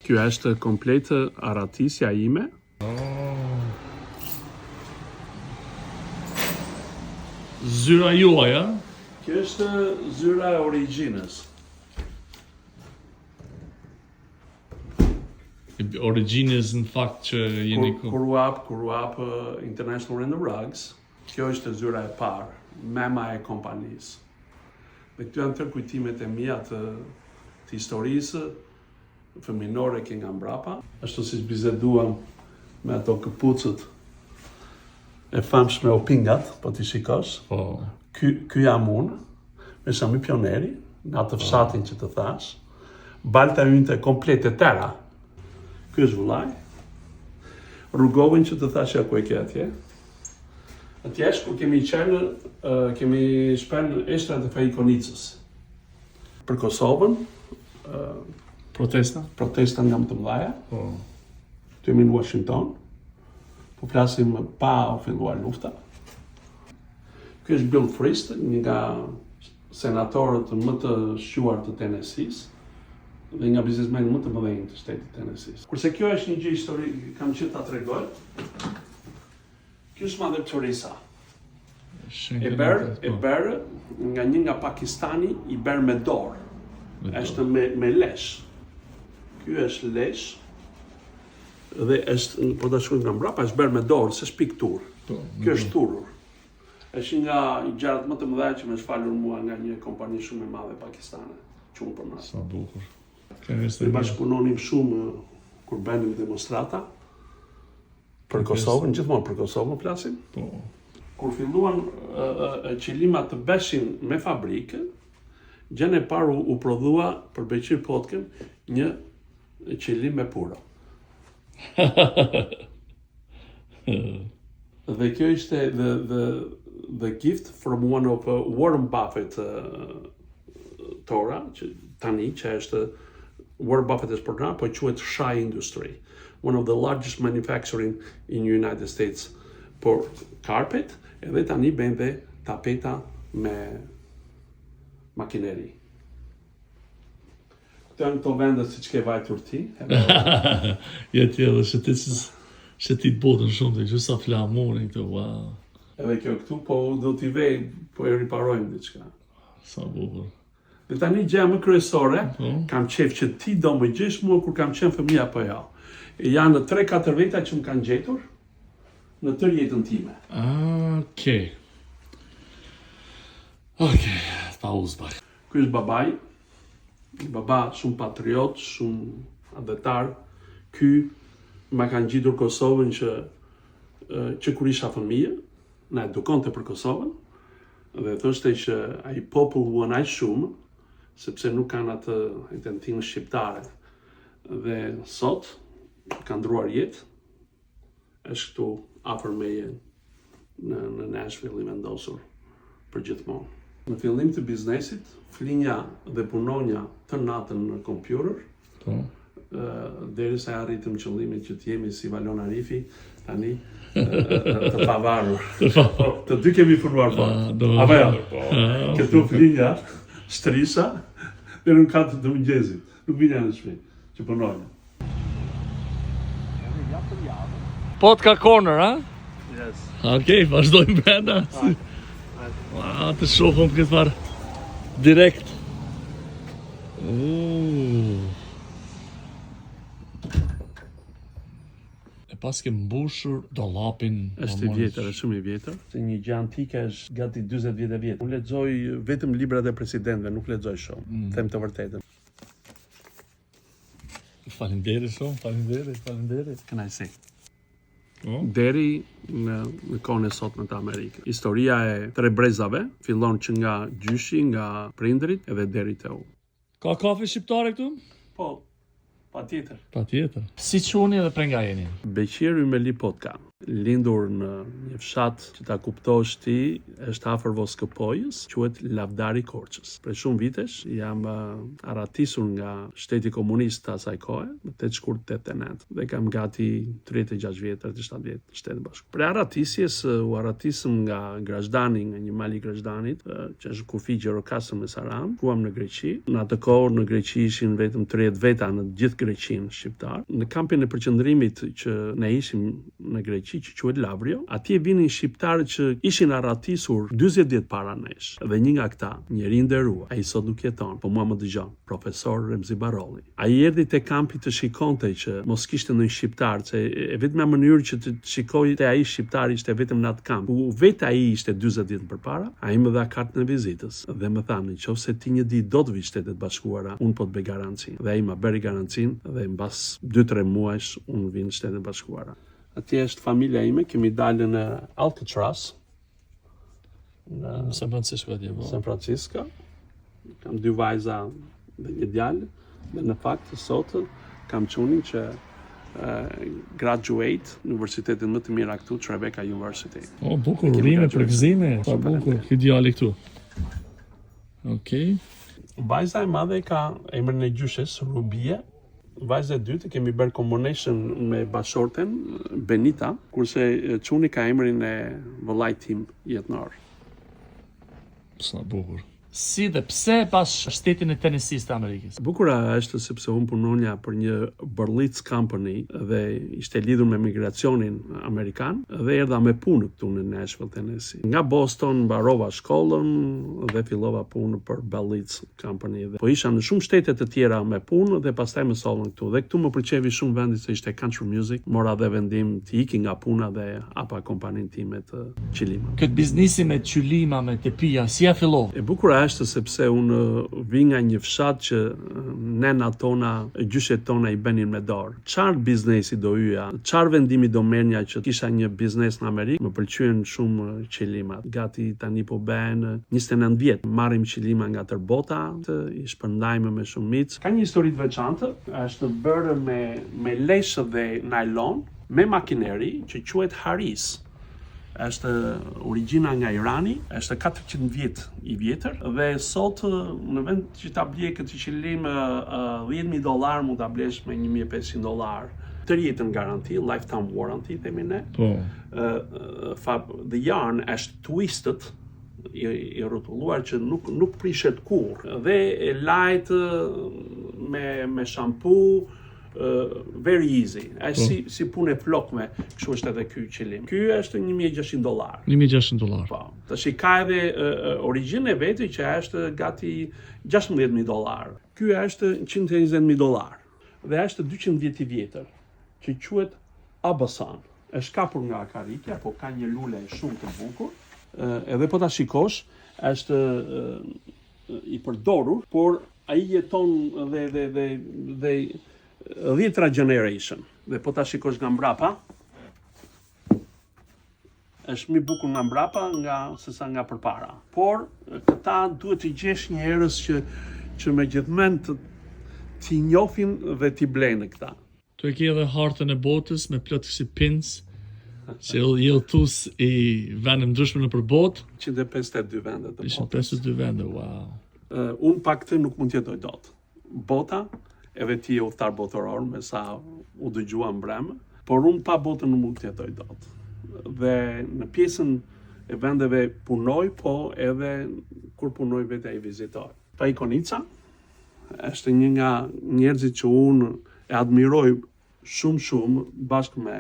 Kjo është komplet aratisja ime. Zyra juaj, a? Kjo është zyra e origjinës. Origjinës në fakt që jeni Kur u hap International Random Rugs, kjo është zyra e parë, mema e kompanisë. Dhe këtu janë tërë kujtimet e mia të historisë fëminore që nga mbrapa. Ashtu siç bizeduam me ato këpucët e famshme o pingat, po ti shikosh. Po. Ky jam unë, me shami pioneri, në atë fshatin që të thash. Balta ynte komplete tëra. Ky është vullaj. Rrugovën që të thash ku e ke atje. Atje është kur kemi shpenë eshtrat e Fejkonicës. Për Kosovën, Protesta nga më të mëdhaja. Po. Të jemi në Washington. Po flasim pa u filluar lufta. Ky është Bill Frist, një nga senatorët më të shquar të Tennessee-s dhe nga biznesmenët më të mëdhenj të shtetit Tennessee. Kurse kjo është një gjë historike, kam qenë ta tregoj. Kjo është madhepçorisa. E berë nga një nga Pakistani, i berë me dorë. Është me lesh. Ky është lesh. Dhe është, po ta shkruaj nga mbrapa, është berë me dorë, s'është pikturë. Kjo është turur. Është nga i gjërat më të mëdha që më shfalur mua nga një kompani shumë e madhe pakistane. Qumë për nas. Sa bukur. Ne bashkëpunonim shumë kur bënim demonstrata për Kosovën, gjithmonë për Kosovën flasim. Po. Kur filluan qilimat të beshin me fabrikë, gjën e parë u prodhua për Beqir Potken një qilim me puro. Dhe kjo ishte the gift from one of Warren Buffett tora, që tani që është Warren Buffett është program, po quhet Shai Industry, one of the largest manufacturing in United States for carpet, edhe tani bëjnë dhe tapeta me makineri. Këto janë këto vendet si që ke vajtur ti. Jetë edhe shëtit botën shumë të që sa flamurin këto, wow. Edhe kjo këtu, po do t'i vej, po e riparojmë diçka. Sa bukur. Dhe tani gjëja më kryesore, kam qef që ti do më gjesh mua kur kam qenë fëmija apo jo. Janë 3-4 veta që më kanë gjetur në tërë jetën time. Okej, pauzë pak. Ky është babai, baba shumë patriot, shumë adhetar. Ky ma kanë gjitur Kosovën që kur isha fëmijë, na edukonte për Kosovën, dhe thoshte që ai popull vuan aq shumë, sepse nuk kanë atë identitetin shqiptare. Dhe sot ka ndruar jetë, është këtu afër meje në Nashville i vendosur për gjithmonë. Në fillim të biznesit, flinja dhe punonja të natën në kompjuter, derisa arritëm qëllimin që t'jemi si Valon Arifi, tani të pavarur. Të dy kemi punuar fort. Apo jo? Këtu flinja, shtrisa, dhe nuk ka të mëngjesit. Nuk vinja në shtëpi, që punojnë. Potka Corner, a? Yes. Okej, vazhdojmë brenda. Të shohëm këtë farë direkt. E pas ke mbushur dollapin. Është i vjetër, është shumë i vjetër. Se një gjë antike është gati 40 vjet e vjetë. Unë lexoj vetëm librat e presidentëve, nuk lexoj shumë. Them të vërtetën. Faleminderit shumë, faleminderit. Kënaqësi. Deri në kohën e sotme të Amerikës. Historia e tre brezave fillon që nga gjyshi, nga prindrit edhe deri te u. Ka kafe shqiptare këtu? Po, patjetër. Patjetër. Si çuni dhe prenga jeni? Beqir Ymeli Potka. lindur në një fshat që ta kuptosh ti, është afër Voskëpojës, quhet Lavdari Korçës. Për shumë vitesh jam arratisur nga shteti komunist të asaj kohe, më 8 shkurt 89, dhe kam gati 36 vjet, 37 vjet në Shtetin Bashkuar. Për arratisjes u arratisëm nga Grazhdani, nga një mal i Grazhdanit, që është kufi Gjirokastër me Saran, shkuam në Greqi. Në atë kohë në Greqi ishin vetëm 30 veta në gjithë Greqinë shqiptar. Në kampin e përqendrimit që ne ishim në Greqi, që quhet Lavrio, atje vinin shqiptarë që ishin arratisur 40 vjet para nesh. Dhe një nga këta, njeri nderuar, ai sot nuk jeton, po mua më dëgjon, profesor Remzi Barolli. Ai erdhi te kampi të shikonte që mos kishte ndonjë shqiptar, se e vetmja mënyrë që të shikojte ai shqiptar ishte vetëm në atë kamp. U vetë ai ishte 40 vjet përpara, ai më dha kartën e vizitës dhe më tha, nëse ti një ditë do të vish Shtetet Bashkuara, unë po të bëj garancin. Dhe ai më bëri garancin dhe mbas 2-3 muajsh unë vin në Shtetet Bashkuara. Atje është familja ime, kemi dalë në Alcatraz, në San Francisco atje, po. San Francisco. Kam 2 vajza dhe një djalë, dhe në fakt sot kam çunin që graduate në universitetin më të mirë këtu, Tribeca University. O, bukur, urime për gëzime, pa bukur, ky djali këtu. Okej. Vajza e madhe ka emrin e gjyshes, Rubia. Vajza e dytë kemi bërë combination me bashorten, Benita, kurse çuni ka emrin e vëllait tim jetënor. Sa bukur. Si dhe pse pas shtetin e Tennessee të Amerikës? Bukura është sepse unë punonja për një Berlitz Company dhe ishte lidhur me migracionin amerikan dhe erdha me punë këtu në Nashville, Tennessee. Nga Boston mbarova shkollën dhe fillova punë për Berlitz Company. Po isha në shumë shtete të tjera me punë dhe pastaj më sollën këtu. Dhe këtu më pëlqevi shumë vendi se ishte country music. Mora dhe vendim të iki nga puna dhe hapa kompaninë time të qilima. Këtë biznisi me qylima, me tepija, si ja fillova? E bukura është sepse unë vi nga një fshat që nena tona, gjyshet tona i benin me dorë. Çfarë biznesi do hyja? Çfarë vendimi do merrja që kisha një biznes në Amerikë? Më pëlqyen shumë qilimat. Gati tani po bëhen 29 vjet. Marrim qilima nga tër bota, i shpërndajmë me shumë mic. Ka një histori të veçantë, është bërë me leshë dhe nylon, me makineri që quhet Haris. Është origjina nga Irani, është 400 vjet i vjetër dhe sot në vend që ta blie këtë qilim $10,000 mund ta blesh me $1,500. Të jetën garanti, lifetime warranty themi ne. Po. The yarn është twisted, i rrotulluar që nuk prishet kurrë dhe e lajt me shampoo. Very easy. Është si punë e flokme, kështu është edhe ky qilim. Ky është $1,600. $1,600. Po. Tash ka edhe origjinë e vetë që është gati $16,000. Ky është $120,000 dhe është 200 vjet i vjetër, që quhet Abasan. Është kapur nga karikja, po ka një lule shumë të bukur. Edhe po ta shikosh, është i përdorur, por ai jeton dhe 10 generation. Dhe po ta shikosh nga mbrapa, është më bukur nga mbrapa sesa nga përpara. Por këta duhet të gjesh një herës që me gjithmonë t'i njohin dhe t'i blejnë këta. Tu e ke edhe hartën e botës me plot si pins, që jelltus i vende ndryshme nëpër botë. 152 vende të botës. 152 vende, wow. Unë pak të nuk mund t'jetoj dot. Bota, edhe ti e udhëtar botëror me sa u dëgjua mbrëm, por unë pa botën nuk mund t'jetoj dot. Dhe në pjesën e vendeve punoj, po edhe kur punoj vetë ai vizitoj. Pa Ikonica është një nga njerëzit që unë e admiroj shumë bashkë me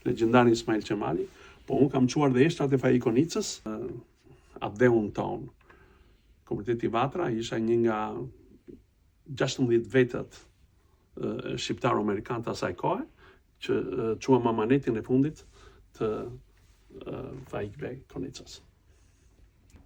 legjendarin Ismail Qemali, po unë kam quar dhe eshtrat e Ikonicës, atë dheun tonë. Komuniteti Vatra isha një nga 16 vetët shqiptar-amerikan të asaj kohe, që qua mamanetin e fundit të Ikonicës.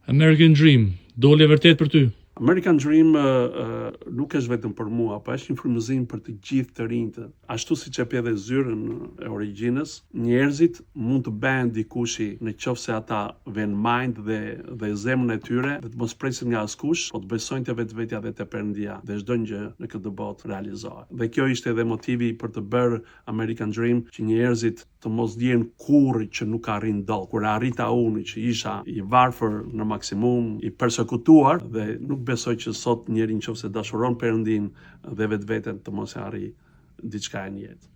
American Dream, doli e vërtet për ty? American Dream nuk është vetëm për mua, po është një frymëzim për të gjithë të rinjtë. Ashtu siç e pjedhe zyrën e origjinës, njerëzit mund të bëhen dikushi në qoftë se ata vënë mind dhe zemrën e tyre dhe të mos presin nga askush, po të besojnë te vetvetja dhe te Perëndia dhe çdo gjë në këtë botë realizohet. Dhe kjo ishte edhe motivi për të bërë American Dream, që njerëzit të mos dihen kurrë që nuk arrin dot. Kur arrita unë që isha i varfër në maksimum, i persekutuar dhe nuk besoj që sot njeri nëse dashuron Perëndin dhe vetveten të mos e arrijë diçka në jetë.